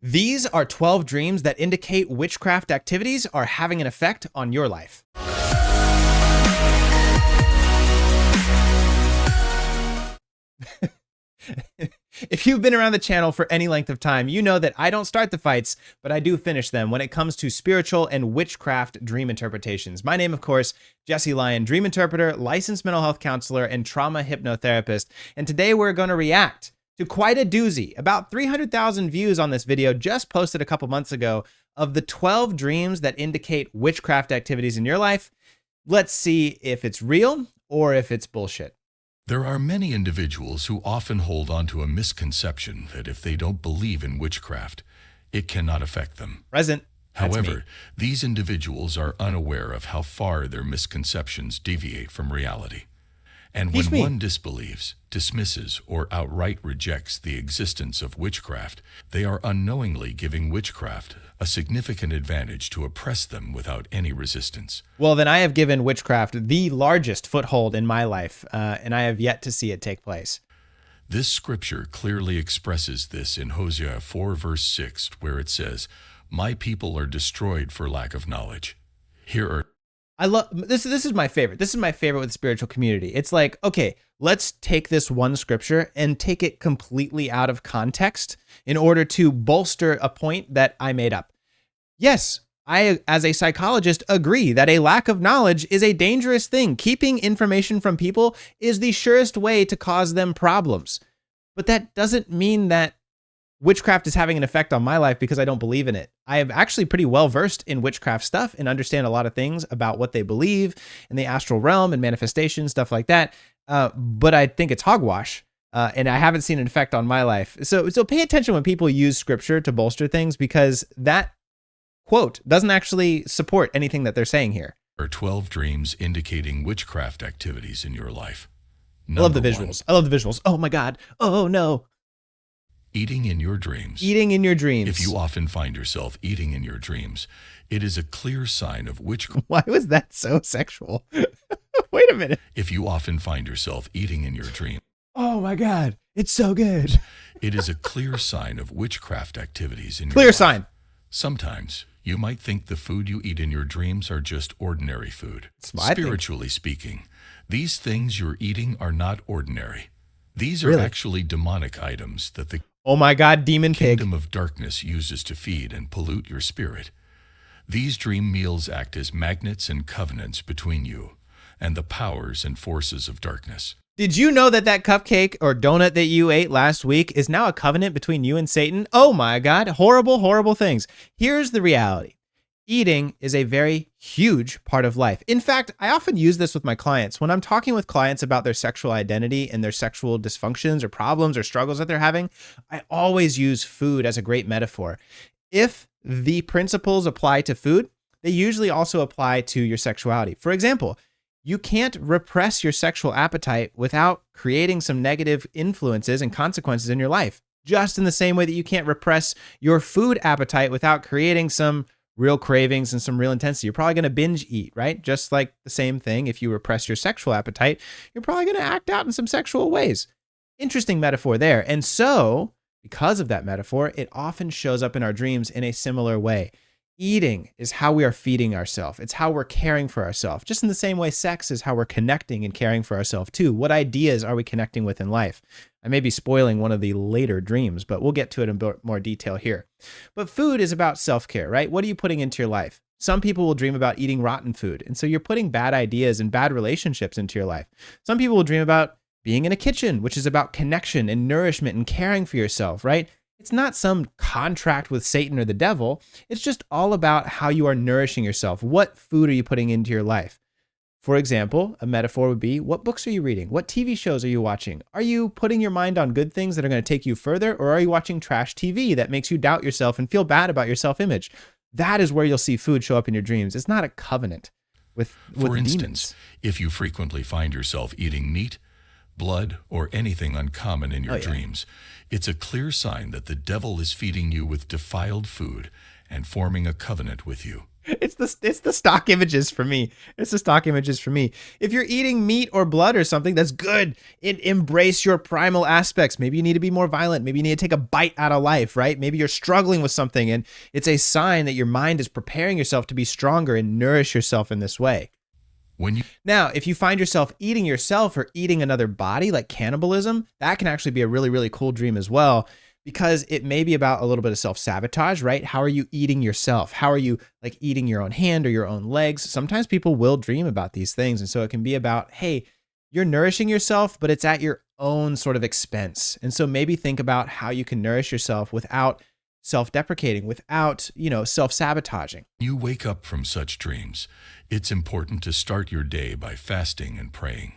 These are 12 dreams that indicate witchcraft activities are having an effect on your life. If you've been around the channel for any length of time, you know that I don't start the fights, but I do finish them when it comes to spiritual and witchcraft dream interpretations. My name, of course, Jesse Lyon, dream interpreter, licensed mental health counselor, and trauma hypnotherapist. And today we're going to react to quite a doozy. About 300,000 views on this video just posted a couple months ago of the 12 dreams that indicate witchcraft activities in your life. Let's see if it's real or if it's bullshit. There are many individuals who often hold on to a misconception that if they don't believe in witchcraft, it cannot affect them. Present. However, these individuals are unaware of how far their misconceptions deviate from reality. And when one disbelieves, dismisses, or outright rejects the existence of witchcraft, they are unknowingly giving witchcraft a significant advantage to oppress them without any resistance. Well, then I have given witchcraft the largest foothold in my life, and I have yet to see it take place. This scripture clearly expresses this in Hosea 4 verse 6, where it says, "My people are destroyed for lack of knowledge." Here are I love this. This is my favorite. This is my favorite with the spiritual community. It's like, okay, let's take this one scripture and take it completely out of context in order to bolster a point that I made up. Yes, I, as a psychologist, agree that a lack of knowledge is a dangerous thing. Keeping information from people is the surest way to cause them problems. But that doesn't mean that witchcraft is having an effect on my life because I don't believe in it. I am actually pretty well versed in witchcraft stuff and understand a lot of things about what they believe in the astral realm and manifestation, stuff like that. But I think it's hogwash, and I haven't seen an effect on my life. So pay attention when people use scripture to bolster things, because that quote doesn't actually support anything that they're saying here. There are 12 dreams indicating witchcraft activities in your life. I love the visuals. I love the visuals. Oh my God. Oh no. Eating in your dreams. Eating in your dreams. If you often find yourself eating in your dreams, it is a clear sign of witchcraft. Why was that so sexual? Wait a minute. If you often find yourself eating in your dreams. Oh my God, it's so good. It is a clear sign of witchcraft activities in your life. Clear sign. Sometimes you might think the food you eat in your dreams are just ordinary food. Spiritually speaking, these things you're eating are not ordinary. These are actually demonic items that the oh my God, demon pig kingdom of darkness uses to feed and pollute your spirit. These dream meals act as magnets and covenants between you and the powers and forces of darkness. Did you know that that cupcake or donut that you ate last week is now a covenant between you and Satan? Oh my God, horrible, horrible things. Here's the reality. Eating is a very huge part of life. In fact, I often use this with my clients. When I'm talking with clients about their sexual identity and their sexual dysfunctions or problems or struggles that they're having, I always use food as a great metaphor. If the principles apply to food, they usually also apply to your sexuality. For example, you can't repress your sexual appetite without creating some negative influences and consequences in your life. Just in the same way that you can't repress your food appetite without creating some real cravings and some real intensity. You're probably going to binge eat, right? Just like the same thing. If you repress your sexual appetite, you're probably going to act out in some sexual ways. Interesting metaphor there. And so, because of that metaphor, it often shows up in our dreams in a similar way. Eating is how we are feeding ourselves. It's how we're caring for ourselves. Just in the same way, sex is how we're connecting and caring for ourselves too. What ideas are we connecting with in life? I may be spoiling one of the later dreams, but we'll get to it in more detail here. But food is about self-care, right? What are you putting into your life? Some people will dream about eating rotten food, and so you're putting bad ideas and bad relationships into your life. Some people will dream about being in a kitchen, which is about connection and nourishment and caring for yourself, right? It's not some contract with Satan or the devil. It's just all about how you are nourishing yourself. What food are you putting into your life? For example, a metaphor would be, what books are you reading? What TV shows are you watching? Are you putting your mind on good things that are going to take you further, or are you watching trash TV that makes you doubt yourself and feel bad about your self-image? That is where you'll see food show up in your dreams. It's not a covenant with For instance, demons. If you frequently find yourself eating meat, blood, or anything uncommon in your dreams, it's a clear sign that the devil is feeding you with defiled food and forming a covenant with you. It's the stock images for me. It's the stock images for me. If you're eating meat or blood or something, that's good. Embrace your primal aspects. Maybe you need to be more violent. Maybe you need to take a bite out of life, right? Maybe you're struggling with something and it's a sign that your mind is preparing yourself to be stronger and nourish yourself in this way. Now, if you find yourself eating yourself or eating another body, like cannibalism, that can actually be a really, really cool dream as well, because it may be about a little bit of self-sabotage, right? How are you eating yourself? How are you like eating your own hand or your own legs? Sometimes people will dream about these things. And so it can be about, hey, you're nourishing yourself, but it's at your own sort of expense. And so maybe think about how you can nourish yourself without self-deprecating, without, self-sabotaging. You wake up from such dreams, it's important to start your day by fasting and praying.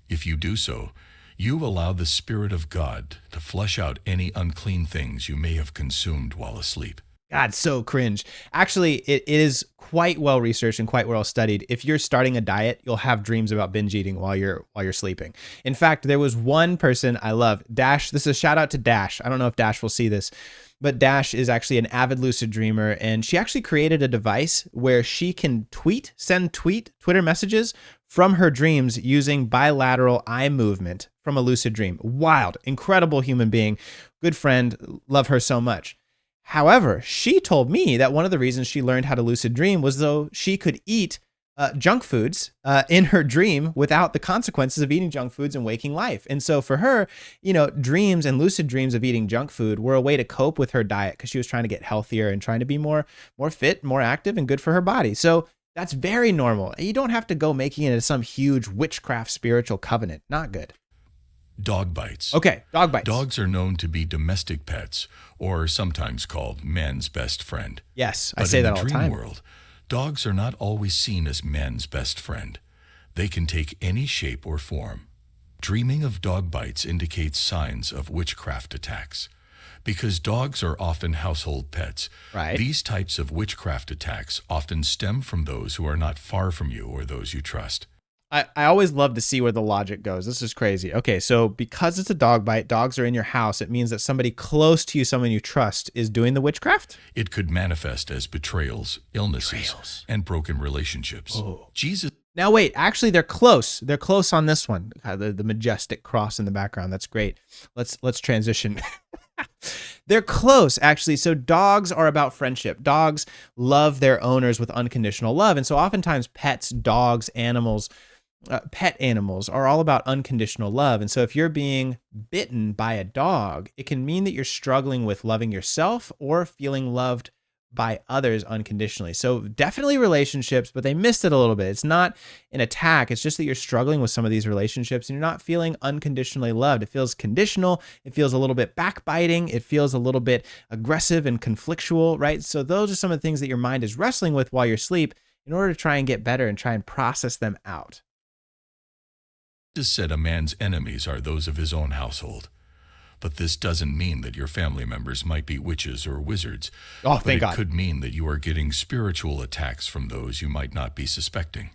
If you do so, you allow the Spirit of God to flush out any unclean things you may have consumed while asleep. God, so cringe. Actually, it is quite well researched and quite well studied. If you're starting a diet, you'll have dreams about binge eating while you're sleeping. In fact, there was one person I love, Dash. This is a shout out to Dash. I don't know if Dash will see this, but Dash is actually an avid lucid dreamer, and she actually created a device where she can send Twitter messages from her dreams using bilateral eye movement from a lucid dream. Wild, incredible human being, good friend, love her so much. However, she told me that one of the reasons she learned how to lucid dream was though she could eat junk foods in her dream without the consequences of eating junk foods in waking life. And so for her, dreams and lucid dreams of eating junk food were a way to cope with her diet because she was trying to get healthier and trying to be more fit, more active, and good for her body. So that's very normal. You don't have to go making it some huge witchcraft spiritual covenant. Not good. Dog bites. Okay, dog bites. Dogs are known to be domestic pets, or sometimes called man's best friend. Yes, I say that all the time. In the dream world, dogs are not always seen as man's best friend. They can take any shape or form. Dreaming of dog bites indicates signs of witchcraft attacks. Because dogs are often household pets, right. These types of witchcraft attacks often stem from those who are not far from you or those you trust. I always love to see where the logic goes. This is crazy. Okay, so because it's a dog bite, dogs are in your house, it means that somebody close to you, someone you trust, is doing the witchcraft? It could manifest as betrayals, illnesses, and broken relationships. Oh. Jesus. Now wait, actually they're close. They're close on this one. The majestic cross in the background. That's great. Let's transition. They're close, actually. So dogs are about friendship. Dogs love their owners with unconditional love. And so oftentimes pets, dogs, animals, pet animals are all about unconditional love. And so if you're being bitten by a dog, it can mean that you're struggling with loving yourself or feeling loved by others unconditionally. So definitely relationships, but they missed it a little bit. It's not an attack. It's just that you're struggling with some of these relationships and you're not feeling unconditionally loved. It feels conditional. It feels a little bit backbiting. It feels a little bit aggressive and conflictual, right? So those are some of the things that your mind is wrestling with while you're asleep in order to try and get better and try and process them out. Jesus said a man's enemies are those of his own household. But this doesn't mean that your family members might be witches or wizards. Oh, thank God. It could mean that you are getting spiritual attacks from those you might not be suspecting.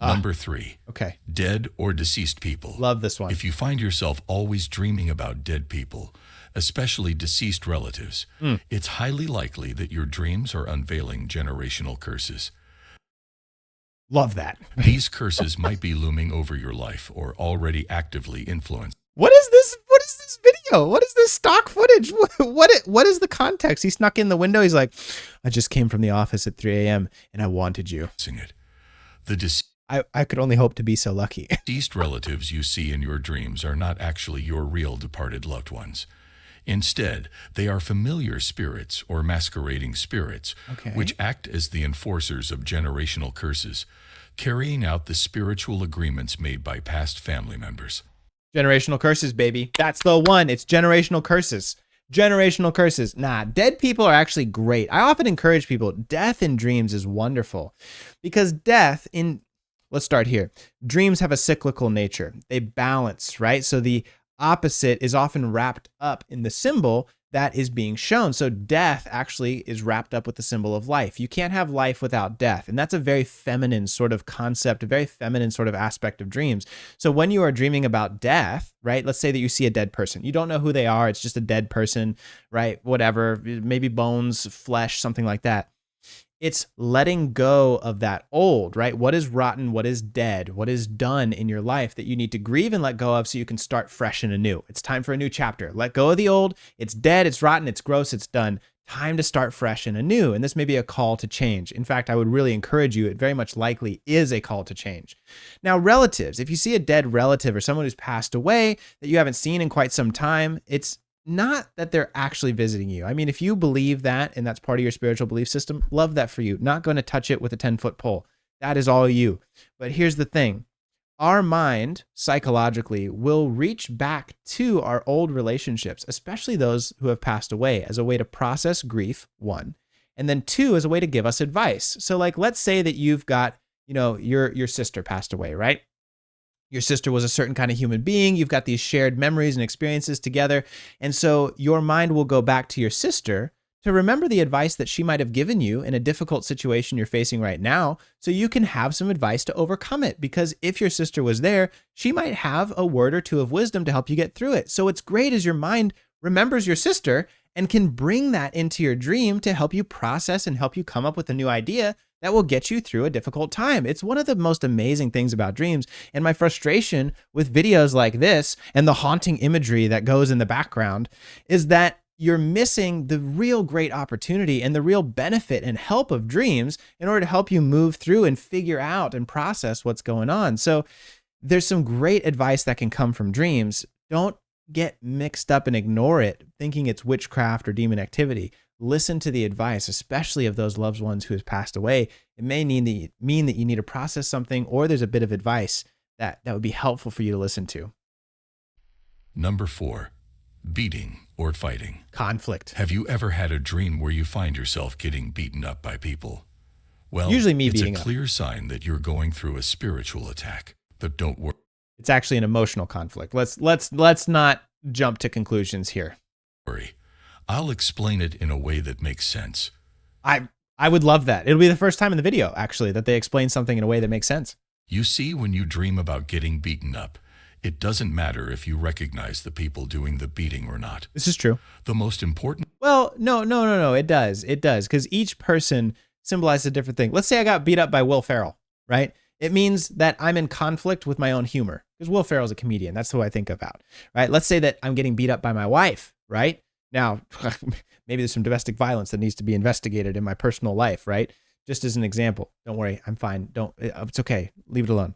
Number 3. Okay. Dead or deceased people. Love this one. If you find yourself always dreaming about dead people, especially deceased relatives, it's highly likely that your dreams are unveiling generational curses. Love that. These curses might be looming over your life or already actively influenced. What is this? What is this video? What is this stock footage? What is the context? He snuck in the window. He's like, I just came from the office at 3 a.m. and I wanted you. I could only hope to be so lucky. Deceased relatives you see in your dreams are not actually your real departed loved ones. Instead, they are familiar spirits or masquerading spirits, which act as the enforcers of generational curses, carrying out the spiritual agreements made by past family members. Generational curses, baby. That's the one. It's generational curses. Generational curses. Nah, dead people are actually great. I often encourage people, death in dreams is wonderful because let's start here. Dreams have a cyclical nature. They balance, right? So the opposite is often wrapped up in the symbol that is being shown. So death actually is wrapped up with the symbol of life. You can't have life without death. And that's a very feminine sort of concept, a very feminine sort of aspect of dreams. So when you are dreaming about death, right? Let's say that you see a dead person. You don't know who they are. It's just a dead person, right? Whatever, maybe bones, flesh, something like that. It's letting go of that old, right? What is rotten, what is dead, what is done in your life that you need to grieve and let go of so you can start fresh and anew. It's time for a new chapter. Let go of the old. It's dead, it's rotten, it's gross, it's done. Time to start fresh and anew. And this may be a call to change. In fact, I would really encourage you, it very much likely is a call to change. Now, relatives, if you see a dead relative or someone who's passed away that you haven't seen in quite some time, it's not that they're actually visiting you. I mean, if you believe that and that's part of your spiritual belief system, love that for you. Not going to touch it with a 10-foot pole. That is all you. But here's the thing. Our mind psychologically will reach back to our old relationships, especially those who have passed away, as a way to process grief, one, and then two, as a way to give us advice. So like, let's say that you've got, your sister passed away, right? Your sister was a certain kind of human being. You've got these shared memories and experiences together. And so your mind will go back to your sister to remember the advice that she might have given you in a difficult situation you're facing right now, so you can have some advice to overcome it. Because if your sister was there, she might have a word or two of wisdom to help you get through it. So what's great is your mind remembers your sister and can bring that into your dream to help you process and help you come up with a new idea that will get you through a difficult time. It's one of the most amazing things about dreams. And my frustration with videos like this and the haunting imagery that goes in the background is that you're missing the real great opportunity and the real benefit and help of dreams in order to help you move through and figure out and process what's going on. So there's some great advice that can come from dreams. Don't get mixed up and ignore it, thinking it's witchcraft or demon activity. Listen to the advice, especially of those loved ones who have passed away. It may mean that you need to process something, or there's a bit of advice that would be helpful for you to listen to. Number 4, beating or fighting. Conflict. Have you ever had a dream where you find yourself getting beaten up by people? Well, usually me it's beating a up. clear sign that you're going through a spiritual attack. But don't worry. It's actually an emotional conflict. Let's not jump to conclusions here. I'll explain it in a way that makes sense. I would love that. It'll be the first time in the video, actually, that they explain something in a way that makes sense. You see, when you dream about getting beaten up, it doesn't matter if you recognize the people doing the beating or not. This is true. The most important... Well, no. It does. Because each person symbolizes a different thing. Let's say I got beat up by Will Ferrell, right? It means that I'm in conflict with my own humor, because Will Ferrell's a comedian. That's who I think about, right? Let's say that I'm getting beat up by my wife, right? Now, maybe there's some domestic violence that needs to be investigated in my personal life, right? Just as an example. Don't worry, I'm fine. It's okay. Leave it alone.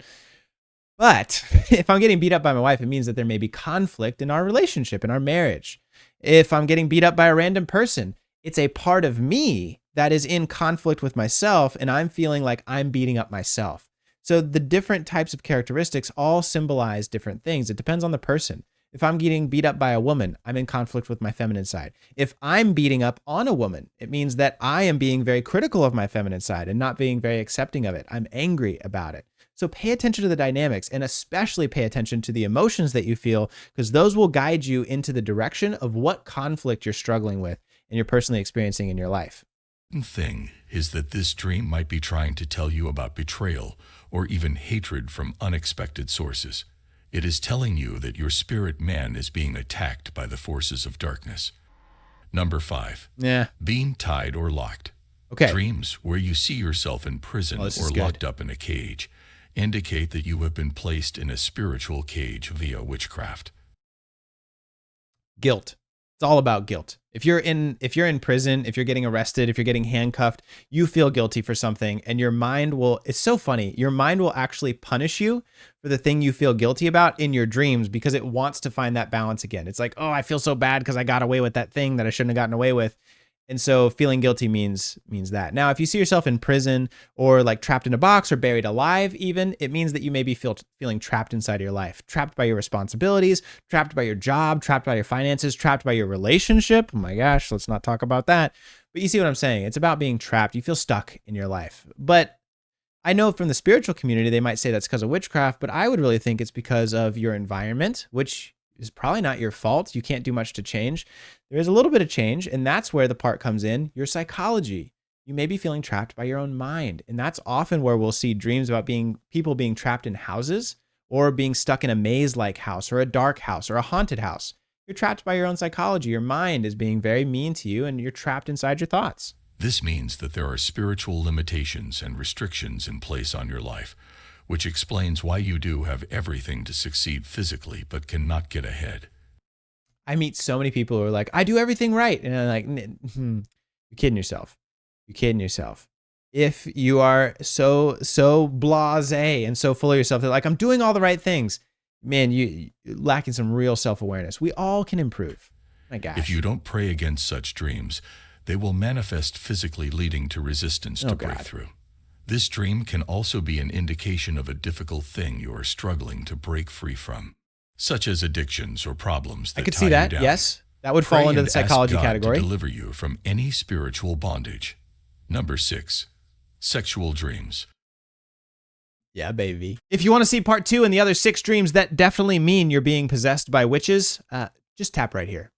But if I'm getting beat up by my wife, it means that there may be conflict in our relationship, in our marriage. If I'm getting beat up by a random person, it's a part of me that is in conflict with myself, and I'm feeling like I'm beating up myself. So the different types of characteristics all symbolize different things. It depends on the person. If I'm getting beat up by a woman, I'm in conflict with my feminine side. If I'm beating up on a woman, it means that I am being very critical of my feminine side and not being very accepting of it. I'm angry about it. So pay attention to the dynamics, and especially pay attention to the emotions that you feel, because those will guide you into the direction of what conflict you're struggling with and you're personally experiencing in your life. The thing is that this dream might be trying to tell you about betrayal or even hatred from unexpected sources. It is telling you that your spirit man is being attacked by the forces of darkness. Number 5. Yeah. Being tied or locked. Okay. Dreams where you see yourself in prison or locked up in a cage indicate that you have been placed in a spiritual cage via witchcraft. Guilt. It's all about guilt. If you're in prison, if you're getting arrested, if you're getting handcuffed, you feel guilty for something, and your mind will, it's so funny, your mind will actually punish you for the thing you feel guilty about in your dreams, because it wants to find that balance again. It's like, oh, I feel so bad because I got away with that thing that I shouldn't have gotten away with. And so feeling guilty means that. Now, if you see yourself in prison or like trapped in a box or buried alive even, it means that you may be feeling trapped inside of your life, trapped by your responsibilities, trapped by your job, trapped by your finances, trapped by your relationship. Oh my gosh, let's not talk about that. But you see what I'm saying? It's about being trapped. You feel stuck in your life. But I know from the spiritual community, they might say that's because of witchcraft, but I would really think it's because of your environment, which is probably not your fault. You can't do much to change. There is a little bit of change, and that's where the part comes in, your psychology. You may be feeling trapped by your own mind, and that's often where we'll see dreams about people being trapped in houses or being stuck in a maze-like house or a dark house or a haunted house. You're trapped by your own psychology. Your mind is being very mean to you, and you're trapped inside your thoughts. This means that there are spiritual limitations and restrictions in place on your life, which explains why you do have everything to succeed physically but cannot get ahead. I meet so many people who are like, I do everything right. And I'm like, you're kidding yourself. You're kidding yourself. If you are so blasé and so full of yourself, they're like, I'm doing all the right things. Man, you're lacking some real self-awareness. We all can improve. My gosh. If you don't pray against such dreams, they will manifest physically, leading to resistance to breakthrough. This dream can also be an indication of a difficult thing you are struggling to break free from, such as addictions or problems that I could tie see that. you down. Yes, that would fall into the psychology category. To deliver you from any spiritual bondage. Number 6, sexual dreams. Yeah, baby. If you want to see part 2 and the other 6 dreams that definitely mean you're being possessed by witches, just tap right here.